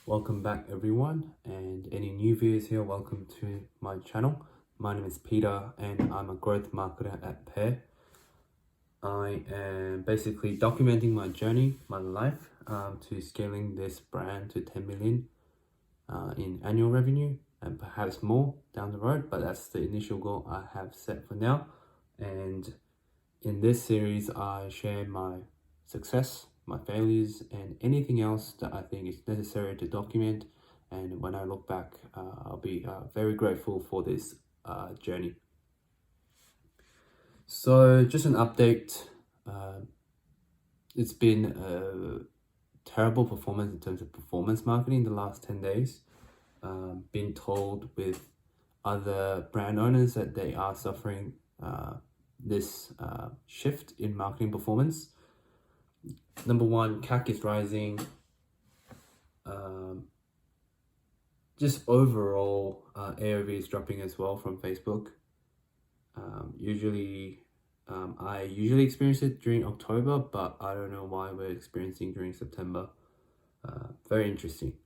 Welcome back everyone, and any new viewers here, welcome to my channel. My name is Peter and I'm a growth marketer at Pear. I am basically documenting my journey, my life, to scaling this brand to 10 million in annual revenue and perhaps more down the road, but that's the initial goal I have set for now. And in this series I share my success, my failures, and anything else that I think is necessary to document. And when I look back, I'll be very grateful for this journey. So just an update. It's been a terrible performance in terms of performance marketing the last 10 days. Been told with other brand owners that they are suffering this shift in marketing performance. Number one, CAC is rising. Just overall, AOV is dropping as well from Facebook. I usually experience it during October, but I don't know why we're experiencing during September. Very interesting.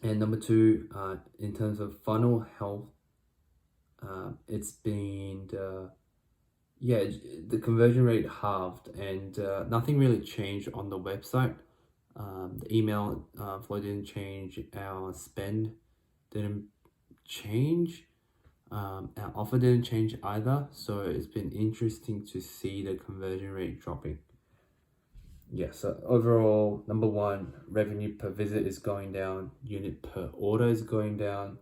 And number two, in terms of funnel health, it's been the conversion rate halved, and nothing really changed on the website. The email flow didn't change, our spend didn't change, our offer didn't change either. So it's been interesting to see the conversion rate dropping. So overall, number one, revenue per visit is going down, unit per order is going down,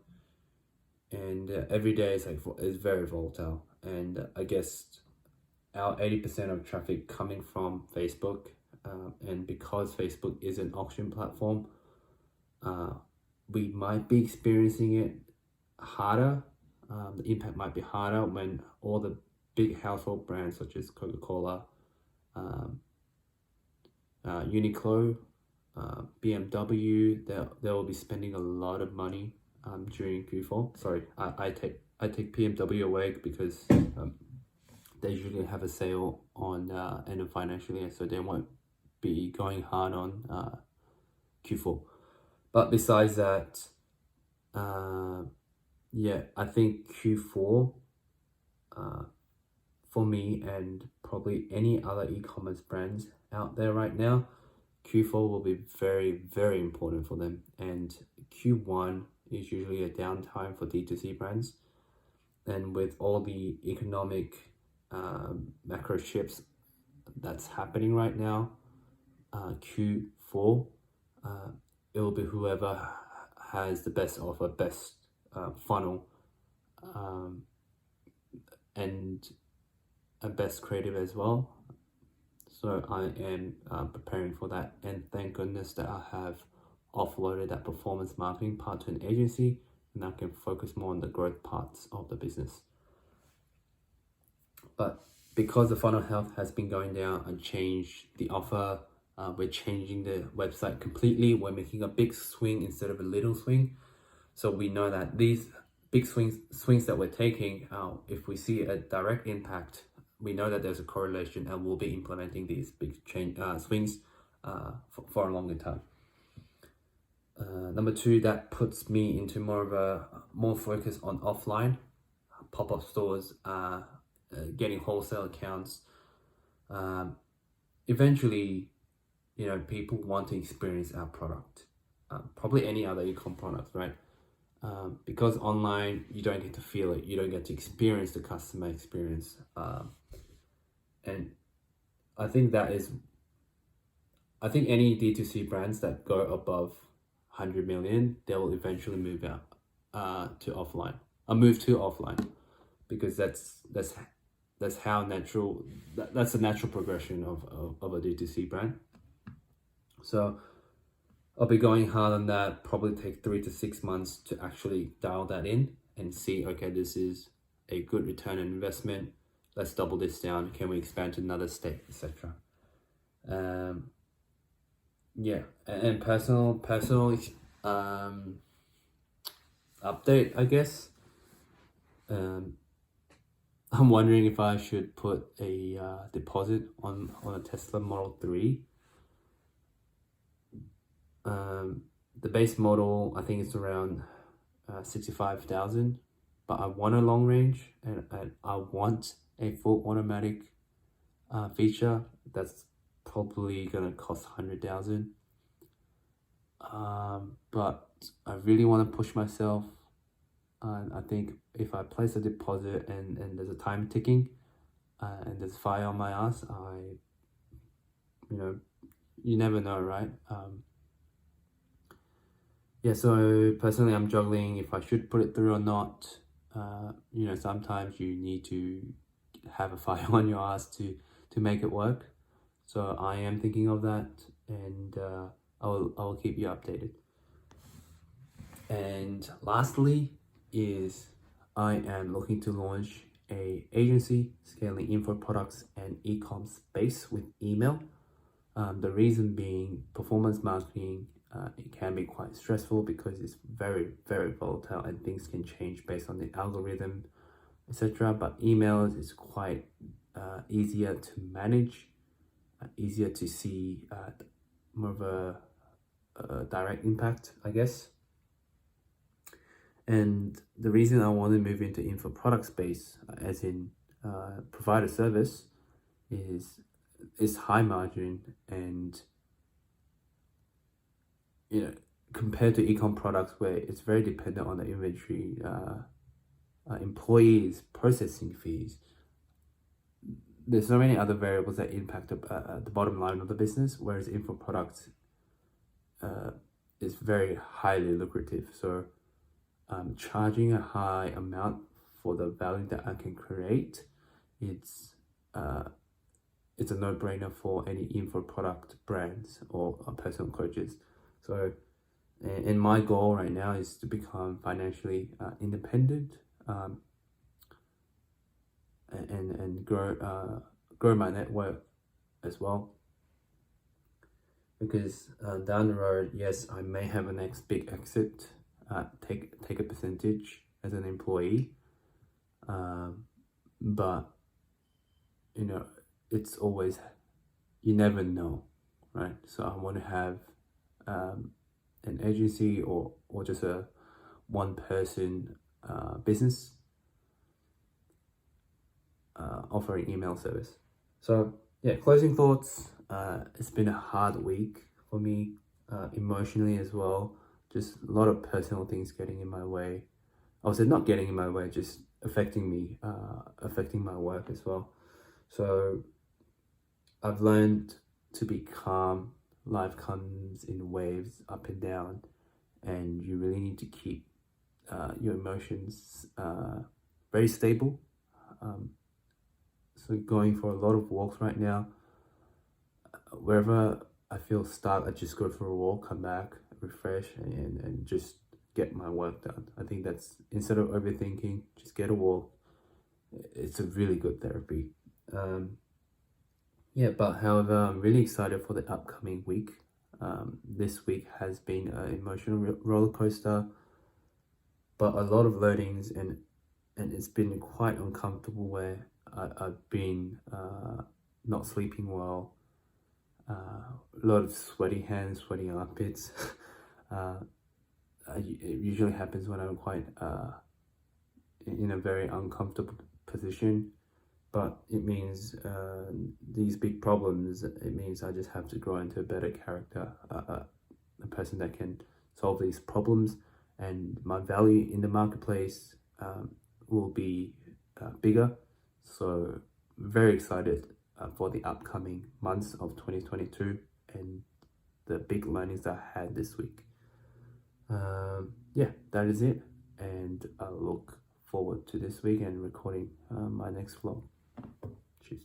and every day is very volatile. And I guess our 80% of traffic coming from Facebook, and because Facebook is an auction platform, we might be experiencing it harder. The impact might be harder when all the big household brands such as Coca-Cola, Uniqlo, BMW, they will be spending a lot of money during Q4. Sorry, I take BMW away because they usually have a sale on end of financial year, so they won't be going hard on Q4. But besides that, I think Q4 for me and probably any other e-commerce brands out there right now, Q4 will be very, very important for them. And Q1 is usually a downtime for D2C brands. And with all the economic macro shifts that's happening right now, Q4, it will be whoever has the best offer, best funnel, and a best creative as well. So I am preparing for that, and thank goodness that I have offloaded that performance marketing part to an agency, and I can focus more on the growth parts of the business. But because the funnel health has been going down, I changed the offer. We're changing the website completely. We're making a big swing instead of a little swing. So we know that these big swings that we're taking, if we see a direct impact, we know that there's a correlation, and we'll be implementing these big swings for a longer time. Number two, that puts me into more focus on offline, pop-up stores, getting wholesale accounts. Eventually, people want to experience our product, probably any other e-com product, right? Because online you don't get to feel it, you don't get to experience the customer experience, and I think any D2C brands that go above 100 million, they will eventually move out to offline, because that's how natural, that's a natural progression of a D2C brand. So I'll be going hard on that, probably take 3 to 6 months to actually dial that in and see, okay, this is a good return on investment. Let's double this down. Can we expand to another state, etc. And personal update, I guess. I'm wondering if I should put a deposit on a Tesla Model 3. The base model, I think it's around 65,000, but I want a long range, and I want a full automatic feature. That's probably gonna cost 100,000. But I really want to push myself. I think if I place a deposit and there's a time ticking, and there's fire on my ass, you know, you never know, right? Yeah, so personally, I'm juggling if I should put it through or not. Sometimes you need to have a fire on your ass to make it work. So I am thinking of that, and I will keep you updated. And lastly is I am looking to launch a agency scaling info products and e-com space with email. The reason being performance marketing, it can be quite stressful because it's very, very volatile and things can change based on the algorithm, etc. But emails is quite easier to manage, easier to see more of a direct impact, I guess. And the reason I want to move into info product space, as in provide a service, is it's high margin, and compared to ecom products where it's very dependent on the inventory, employees, processing fees. There's so many other variables that impact the bottom line of the business, whereas info products is very highly lucrative. So charging a high amount for the value that I can create, it's a no-brainer for any info product brands or personal coaches. So, and my goal right now is to become financially independent, and grow my network as well. Because down the road, yes, I may have a next big exit, take a percentage as an employee, but it's always, you never know, right? So I want to have an agency or just a one person business offering email service. So yeah, closing thoughts. It's been a hard week for me, emotionally as well. Just a lot of personal things getting in my way. I was not getting in my way, just affecting me, affecting my work as well. So I've learned to be calm. Life comes in waves, up and down, and you really need to keep your emotions very stable. So going for a lot of walks right now. Wherever I feel stuck, I just go for a walk, come back, refresh, and just get my work done. I think that's, instead of overthinking, just get a walk. It's a really good therapy. But however, I'm really excited for the upcoming week. This week has been an emotional roller coaster, but a lot of learnings, and it's been quite uncomfortable where I've been not sleeping well, a lot of sweaty hands, sweaty armpits. It usually happens when I'm quite in a very uncomfortable position, but it means these big problems, it means I just have to grow into a better character, a person that can solve these problems, and my value in the marketplace will be bigger. So very excited for the upcoming months of 2022 and the big learnings that I had this week. That is it, and I look forward to this week and recording my next vlog. Cheers.